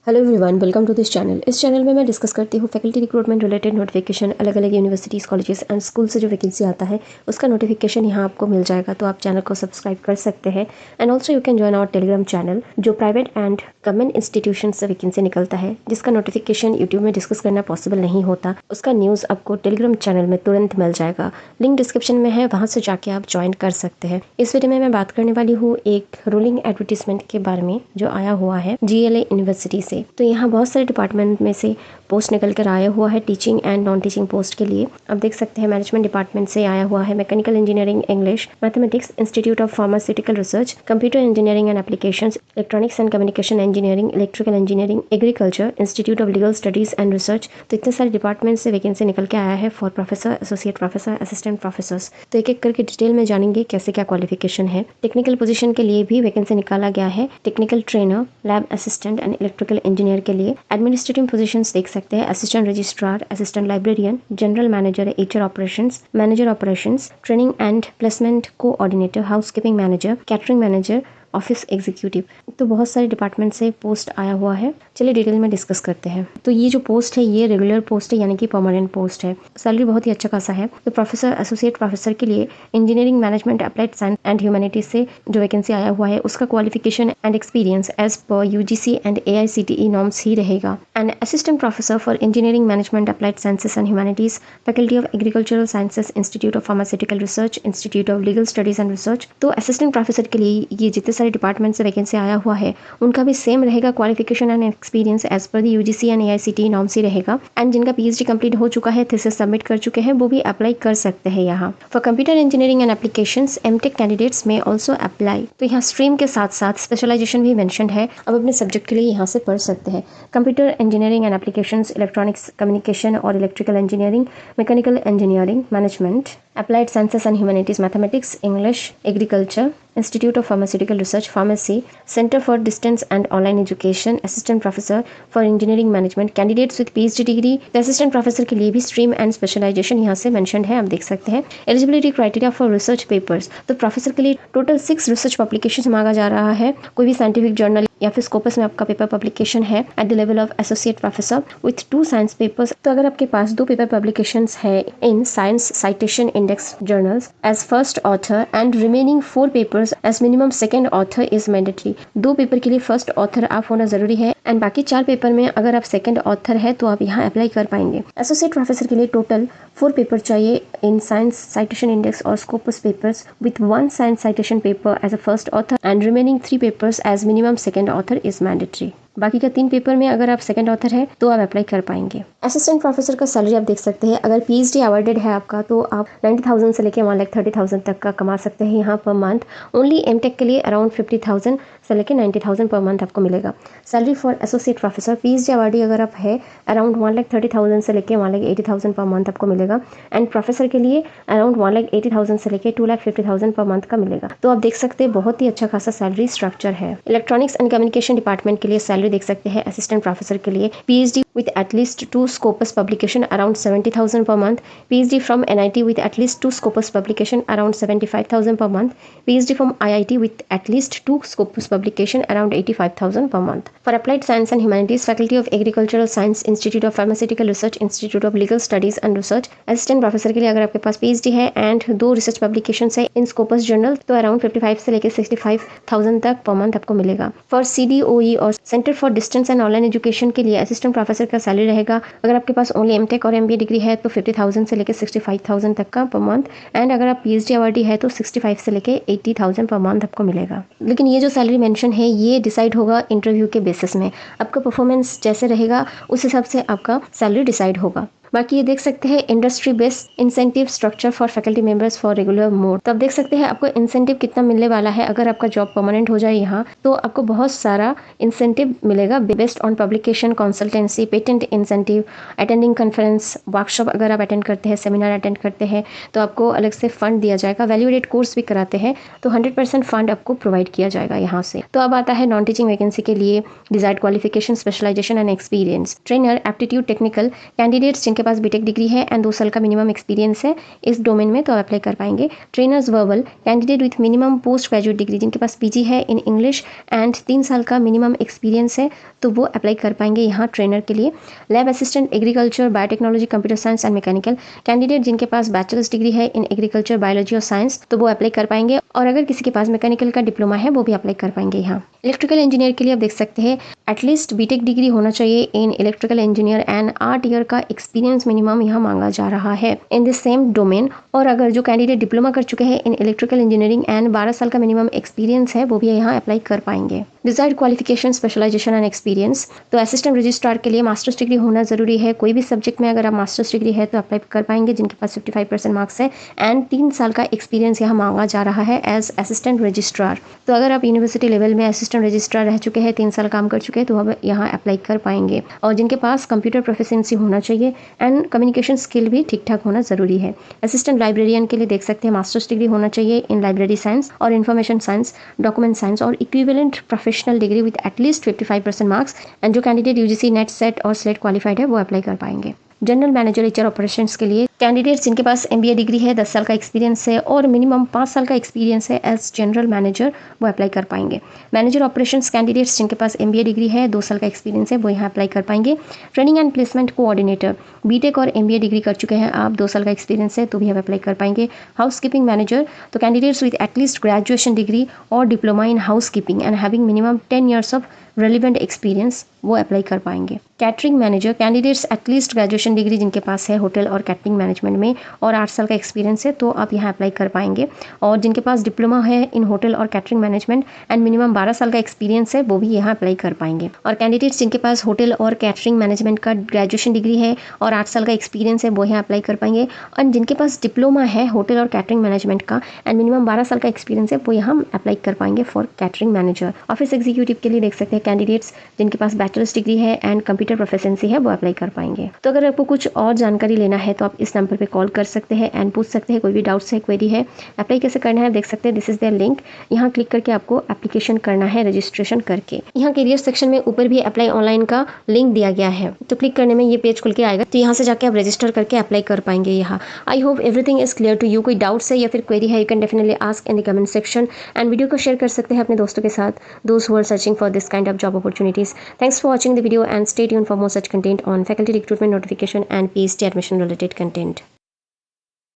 Hello everyone, welcome to this channel. इस channel में मैं डिस्कस करती हूँ फैकल्टी रिक्रूटमेंट रिलेटेड नोटिफिकेशन, अलग अलग यूनिवर्सिटीज़, कॉलेजेस एंड स्कूल से जो वैकेंसी आता है उसका नोटिफिकेशन यहाँ आपको मिल जाएगा, तो आप चैनल को सब्सक्राइब कर सकते हैं। And also you can join our Telegram channel, जो प्राइवेट एंड गवर्नमेंट इंस्टीट्यूशन से वैकेंसी निकलता है, जिसका नोटिफिकेशन यूट्यूब में डिस्कस करना पॉसिबल नहीं होता, उसका न्यूज़ आपको टेलीग्राम चैनल में तुरंत मिल जाएगा। लिंक डिस्क्रिप्शन में है, वहाँ से जाके आप ज्वाइन कर सकते हैं। इस वीडियो में मैं बात करने वाली हूँ एक रोलिंग एडवर्टीजमेंट के बारे में जो आया हुआ है GLA यूनिवर्सिटी से। तो यहाँ बहुत सारे डिपार्टमेंट में से पोस्ट निकल कर आया हुआ है teaching and non teaching post के लिए। आप देख सकते हैं मैनेजमेंट डिपार्टमेंट से आया हुआ है mechanical engineering, English, mathematics, institute of pharmaceutical research, computer engineering and applications, electronics and communication engineering, electrical engineering, agriculture, institute of legal studies and research. तो इतने सारे डिपार्टमेंट से वैकेंसी निकल के आया है for professor, associate professor, assistant professors. तो एक एक करके डिटेल में जानेंगे कैसे क्या क्वालिफिकेशन है। टेक्निकल पोजीशन के लिए भी वैकेंसी निकाला गया है, technical trainer, lab assistant and electrical engineer के लिए। एडमिनिस्ट्रेटिव पोजीशंस देख सकते हैं, assistant registrar, assistant librarian, general manager, HR operations, manager operations, training and placement coordinator, housekeeping manager, catering manager, office executive. तो बहुत सारे डिपार्टमेंट से पोस्ट आया हुआ है। चलिए डिटेल में डिस्कस करते हैं। तो ये जो पोस्ट है ये रेगुलर पोस्ट है, यानी कि परमानेंट पोस्ट है। सैलरी बहुत ही अच्छा खासा है। तो प्रोफेसर, एसोसिएट प्रोफेसर के लिए engineering, management, applied science and humanities से जो वैकेंसी आया हुआ है उसका qualification and experience as per UGC and AICTE norms ही रहेगा। And assistant professor for engineering, management, applied sciences and humanities, faculty of agricultural sciences, institute of pharmaceutical research, institute of legal studies and research. तो assistant professor के लिए ये जितने सारे department से vacancy आया हुआ है उनका भी सेम रहेगा qualification and experience as per the UGC and AICTE norms ही रहेगा। एंड जिनका PhD कंप्लीट हो चुका है, थीसिस सबमिट कर चुके हैं, वो भी अप्लाई कर सकते हैं यहाँ। For computer engineering and applications, MTech candidates में ऑल्सो अप्लाई। तो यहाँ स्ट्रीम के साथ साथ स्पेशलाइजेशन भी मेंशन है, अब अपने सब्जेक्ट के लिए यहाँ से पढ़ सकते हैं। Computer engineering and applications, electronics, communication और electrical engineering, mechanical engineering, management, applied sciences and humanities, mathematics, English, agriculture, institute of pharmaceutical research, pharmacy, centre for distance and online education, assistant professor for engineering management, candidates with PhD degree. Assistant professor के लिए भी stream and specialisation यहाँ से mentioned है, आप देख सकते हैं। Eligibility criteria for research papers, तो प्रोफेसर के लिए टोटल 6 रिसर्च पब्लिकेशन मांगा जा रहा है। कोई भी साइंटिफिक जर्नल या फिर स्कोपस में आपका पेपर पब्लिकेशन है at the level of associate professor with 2 science papers. तो अगर आपके पास 2 पेपर पब्लिकेशंस है in science citation index journals as first author and remaining 4 papers as minimum second author is mandatory. 2 paper के लिए first author आप होना जरूरी है एंड बाकी 4 पेपर में अगर आप सेकंड ऑथर है तो आप यहाँ अप्लाई कर पाएंगे। एसोसिएट प्रोफेसर के लिए टोटल 4 पेपर चाहिए इन साइंस साइटेशन इंडेक्स और Scopus papers with 1 science citation paper as a first author and remaining 3 papers as minimum second author is mandatory. बाकी का 3 पेपर में अगर आप सेकंड ऑथर है तो आप अप्लाई कर पाएंगे। असिस्टेंट प्रोफेसर का सैलरी आप देख सकते हैं, अगर PhD अवार्डेड है आपका तो आप 90,000 से लेके 1,30,000 तक का कमा सकते हैं यहाँ पर मंथ। ओनली MTech के लिए अराउंड 50,000 से लेके 90,000 पर मंथ आपको मिलेगा। Salary for associate professor, PhD awardee अगर आप है अराउंड 1,30,000 से लेके 1,80,000 पर मंथ आपको मिलेगा। एंड प्रोफेसर के लिए अराउंड 1,80,000 से लेके 2,50,000 पर मंथ का मिलेगा। तो आप देख सकते हैं बहुत ही अच्छा खासा सैलरी स्ट्रक्चर है। इलेक्ट्रॉनिक्स एंड कम्युनिकेशन डिपार्टमेंट के लिए सैलरी देख सकते हैं असिस्टेंट प्रोफेसर के लिए, PhD with at least 2 Scopus publication around 70,000 per month, PhD from NIT with at least 2 Scopus publication around 75,000 per month, PhD from IIT with at least 2 Scopus publication around 85,000 per month. For applied science and humanities, Faculty of Agricultural Science, Institute of Pharmaceutical Research, Institute of Legal Studies and Research, assistant professor के लिए अगर आपके पास PhD है and 2 research publications है इन Scopus journal तो around 55 से लेके 65,000 तक पर मंथ आपको मिलेगा। For CDOE और Center for Distance and online education के लिए असिस्टेंट प्रोफेसर का सैलरी रहेगा, अगर आपके पास ओनली MTech और MBA डिग्री है तो 50,000 से लेके 65,000 तक का पर मंथ एंड अगर आप PhD अवार्डी है तो 65 से लेके 80,000 पर मंथ आपको मिलेगा। लेकिन ये जो सैलरी मेंशन है ये डिसाइड होगा इंटरव्यू के बेसिस में, आपका परफॉर्मेंस जैसे रहेगा उस हिसाब से आपका सैलरी डिसाइड होगा। बाकी ये देख सकते हैं industry based incentive structure for faculty members for regular mode. तो आप देख सकते हैं आपको इंसेंटिव कितना मिलने वाला है। अगर आपका जॉब परमानेंट हो जाए यहाँ तो आपको बहुत सारा इंसेंटिव मिलेगा based on publication, consultancy, patent incentive, attending conference, workshop अगर आप अटेंड करते हैं, सेमिनार अटेंड करते हैं तो आपको अलग से फंड दिया जाएगा। वैल्यू एडेड कोर्स भी कराते हैं तो 100% फंड आपको प्रोवाइड किया जाएगा यहाँ से। तो अब आता है नॉन टीचिंग वैकेंसी के लिए desired qualification, specialisation and experience. Trainer, aptitude technical, candidates जिनके पास बीटेक डिग्री है एंड 2 साल का मिनिमम एक्सपीरियंस है इस डोमेन में, तो अप्लाई कर पाएंगे। Trainers verbal candidate with minimum post graduate degree, जिनके पास पीजी है इन इंग्लिश एंड 3 साल का मिनिमम एक्सपीरियंस है, तो वो अप्लाई कर पाएंगे यहाँ ट्रेनर के लिए। Lab assistant agriculture biotechnology computer science and mechanical candidate जिनके पास बैचलर्स डिग्री है इन एग्रीकल्चर बायोलॉजी और साइंस, तो वो अप्लाई कर पाएंगे। और अगर किसी के पास मैकेनिकल का डिप्लोमा है वो भी अप्लाई कर पाएंगे यहाँ। इलेक्ट्रिकल इंजीनियर के लिए आप देख सकते हैं एटलीस्ट बीटेक डिग्री होना चाहिए in electrical engineer and 8 year का एक्सपीरियंस मिनिमम यहाँ मांगा जा रहा है इन दिस सेम डोमेन। और अगर जो कैंडिडेट डिप्लोमा कर चुके हैं इन इलेक्ट्रिकल इंजीनियरिंग एंड 12 साल का मिनिमम एक्सपीरियंस है वो भी यहाँ अप्लाई कर पाएंगे। Desired qualification specialisation and experience, तो असिस्टेंट रजिस्ट्रार के लिए मास्टर्स डिग्री होना जरूरी है। कोई भी सब्जेक्ट में अगर आप मास्टर्स डिग्री है तो अप्लाई कर पाएंगे जिनके पास 55% मार्क्स है एंड 3 साल का एक्सपीरियंस यहाँ मांगा जा रहा है एज असिस्टेंट रजिस्ट्रार। तो अगर आप यूनिवर्सिटी लेवल में असिस्टेंट रजिस्ट्रार रह चुके हैं, 3 साल काम कर चुके हैं, तो अब यहाँ अप्लाई कर पाएंगे। और जिनके पास कंप्यूटर प्रोफिशिएंसी होना चाहिए एंड कम्युनिकेशन स्किल भी ठीक ठाक होना जरूरी है। असिस्टेंट लाइब्रेरियन के लिए देख सकते हैं मास्टर्स डिग्री होना चाहिए इन लाइब्रेरी साइंस और इन्फॉर्मेशन साइंस, डॉक्यूमेंट साइंस और equivalent professional degree with at least 55% marks and जो कैंडिडेट यूजीसी नेट सेट और स्लेट क्वालिफाइड है वो अप्लाई कर पाएंगे। जनरल मैनेजर एचआर ऑपरेशंस के लिए कैंडिडेट्स जिनके पास एमबीए डिग्री है, 10 साल का एक्सपीरियंस है और मिनिमम 5 साल का एक्सपीरियंस है एज जनरल मैनेजर, वो अप्लाई कर पाएंगे। मैनेजर ऑपरेशंस कैंडिडेट्स जिनके पास एमबीए डिग्री है, 2 साल का एक्सपीरियंस है, वो यहाँ अप्लाई कर पाएंगे। Training and placement coordinator BTech और एमबीए डिग्री कर चुके हैं आप, 2 साल का एक्सपीरियंस है, तो भी आप अप्लाई कर पाएंगे। हाउस कीपिंग मैनेजर, तो candidates with at least graduation degree और diploma in housekeeping and having minimum 10 years of relevant experience, वो अप्लाई कर पाएंगे। Catering manager candidates at least graduation degree जिनके पास है होटल और कैटरिंग मैनेजमेंट में और 8 साल का एक्सपीरियंस है, तो आप यहाँ अप्लाई कर पाएंगे। और जिनके पास डिप्लोमा है इन होटल और कैटरिंग मैनेजमेंट एंड मिनिमम 12 साल का एक्सपीरियंस है, वो भी यहाँ अप्लाई कर पाएंगे। और कैंडिडेट्स जिनके पास होटल और कैटरिंग मैनेजमेंट का ग्रेजुएशन डिग्री है और 8 साल का एक्सपीरियंस है, वो यहाँ अप्लाई कर पाएंगे। और जिनके पास डिप्लोमा है होटल और कैटरिंग मैनेजमेंट का एंड मिनिमम 12 साल का एक्सपीरियंस है, वो यहाँ अप्लाई कर पाएंगे for catering manager. Office executive के लिए देख सकते हैं कैंडिडेट्स जिनके पास बैचलर्स डिग्री है एंड कंप्यूटर प्रोफिशिएंसी है, वो अप्लाई कर पाएंगे। तो अगर आपको कुछ और जानकारी लेना है तो आप इस नंबर पे कॉल कर सकते हैं एंड पूछ सकते हैं, कोई भी डाउट्स है, क्वेरी है। अप्लाई कैसे करना है देख सकते हैं, दिस इज द लिंक, यहाँ क्लिक करके आपको एप्लीकेशन करना है रजिस्ट्रेशन करके। यहाँ कैरियर सेक्शन में ऊपर भी अप्लाई ऑनलाइन का लिंक दिया गया है, तो क्लिक करने में ये पेज खुल के आएगा, तो यहाँ से जाके आप रजिस्टर करके अप्लाई कर पाएंगे यहाँ। I hope everything is clear to you. कोई डाउट्स है या फिर क्वेरी है, you can definitely ask in the comment section and video को शेयर कर सकते हैं अपने दोस्तों के साथ, those who are searching for this kind of job opportunities. Thanks for watching the video and stay tuned for more such content on faculty recruitment notification and PhD admission related content.